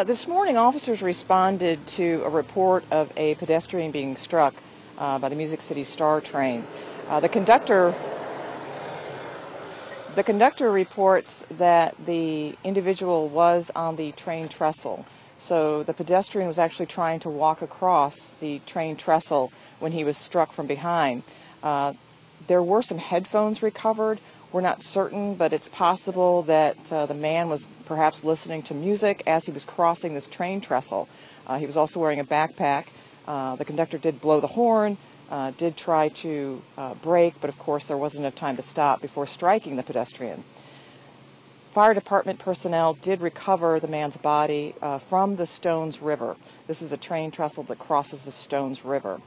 This morning, officers responded to a report of a pedestrian being struck by the Music City Star train. The conductor reports that the individual was on the train trestle. So the pedestrian was actually trying to walk across the train trestle when he was struck from behind. There were some headphones recovered. We're not certain, but it's possible that the man was perhaps listening to music as he was crossing this train trestle. He was also wearing a backpack. The conductor did blow the horn, did try to brake, but of course there wasn't enough time to stop before striking the pedestrian. Fire department personnel did recover the man's body from the Stones River. This is a train trestle that crosses the Stones River.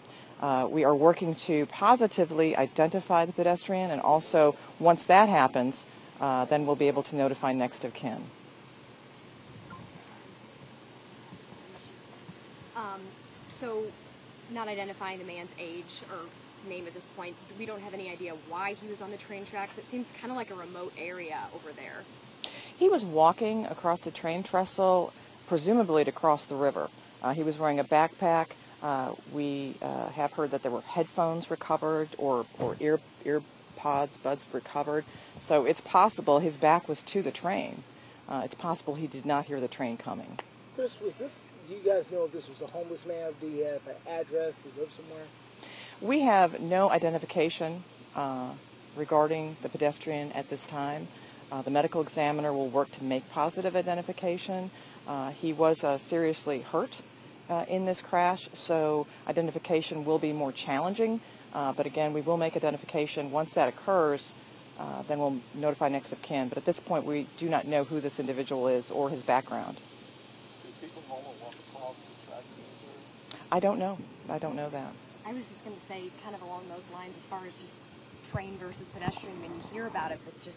We are working to positively identify the pedestrian, and also once that happens, then we'll be able to notify next of kin. So, not identifying the man's age or name at this point, we don't have any idea why he was on the train tracks. It seems kind of like a remote area over there. He was walking across the train trestle, presumably to cross the river. He was wearing a backpack. We have heard that there were headphones recovered or ear buds recovered. So it's possible his back was to the train. It's possible he did not hear the train coming. Chris, do you guys know if this was a homeless man? Do you have an address? He lived somewhere? We have no identification regarding the pedestrian at this time. The medical examiner will work to make positive identification. He was seriously hurt in this crash, so identification will be more challenging. But again, we will make identification. Once that occurs, then we'll notify next of kin. But at this point, we do not know who this individual is or his background. Do people normally walk across the tracks in Missouri? I don't know. I don't know that. I was just going to say, kind of along those lines, as far as just train versus pedestrian, when you hear about it, but the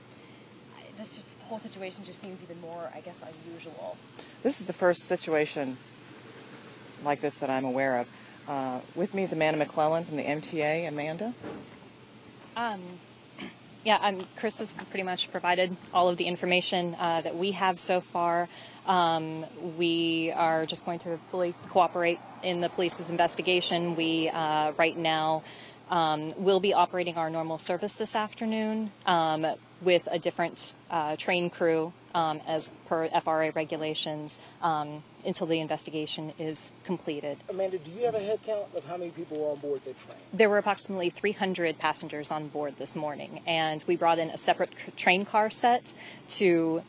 whole situation just seems even more, I guess, unusual. This is the first situation like this that I'm aware of. With me is Amanda McClellan from the MTA. Amanda? Chris has pretty much provided all of the information that we have so far. We are just going to fully cooperate in the police's investigation. We, right now, will be operating our normal service this afternoon with a different train crew as per FRA regulations until the investigation is completed. Amanda, do you have a head count of how many people were on board the train? There were approximately 300 passengers on board this morning, and we brought in a separate train car set to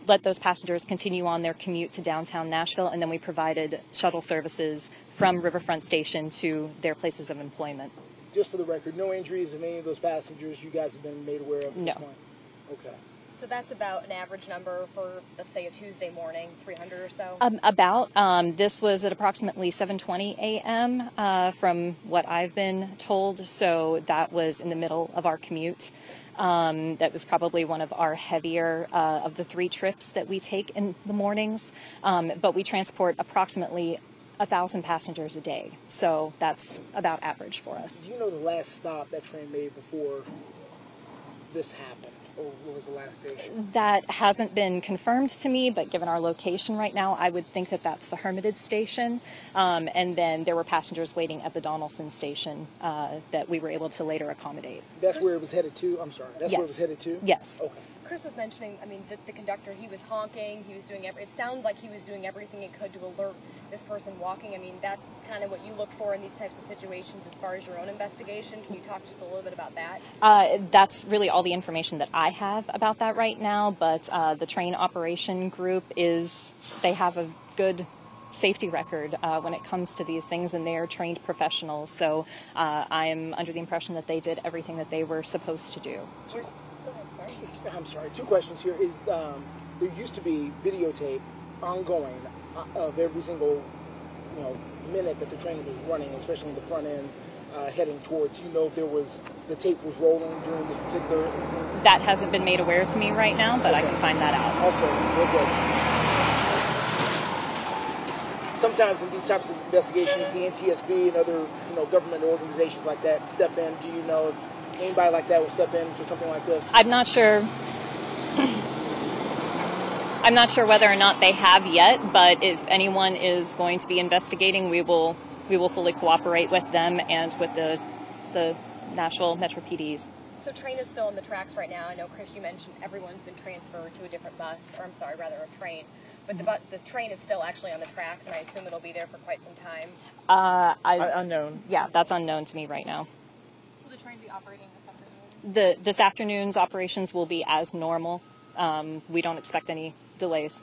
let those passengers continue on their commute to downtown Nashville, and then we provided shuttle services from Riverfront Station to their places of employment. Just for the record, no injuries of any of those passengers you guys have been made aware of? No. Okay. So that's about an average number for, let's say, a Tuesday morning, 300 or so? This was at approximately 7:20 a.m. From what I've been told, so that was in the middle of our commute. That was probably one of our heavier of the 3 trips that we take in the mornings, but we transport approximately 1,000 passengers a day, so that's about average for us. Do you know the last stop that train made before this happened? Or what was the last station? That hasn't been confirmed to me, but given our location right now, I would think that that's the Hermitage station. And then there were passengers waiting at the Donelson station that we were able to later accommodate. That's where it was headed to? I'm sorry. That's where it was headed to? Yes. Okay. Chris was mentioning, the conductor, he was honking, he was doing it sounds like he was doing everything he could to alert this person walking. That's kind of what you look for in these types of situations as far as your own investigation. Can you talk just a little bit about that? That's really all the information that I have about that right now, but the train operation group they have a good safety record when it comes to these things, and they are trained professionals, so I'm under the impression that they did everything that they were supposed to do. I'm sorry. 2 questions here. There used to be videotape ongoing of every single minute that the train was running, especially in the front end heading towards. If the tape was rolling during this particular incident? That hasn't been made aware to me right now, but okay. I can find that out. Also, sometimes in these types of investigations, the NTSB and other government organizations like that step in. Do you know if anybody like that will step in for something like this? I'm not sure. I'm not sure whether or not they have yet, but if anyone is going to be investigating, we will fully cooperate with them and with the Nashville Metro PDs. So train is still on the tracks right now. I know, Chris, you mentioned everyone's been transferred to a different bus, or I'm sorry, rather a train. But the train is still actually on the tracks, and I assume it'll be there for quite some time. Unknown. Yeah, that's unknown to me right now. Will the train be operating this afternoon? This afternoon's operations will be as normal. We don't expect any delays.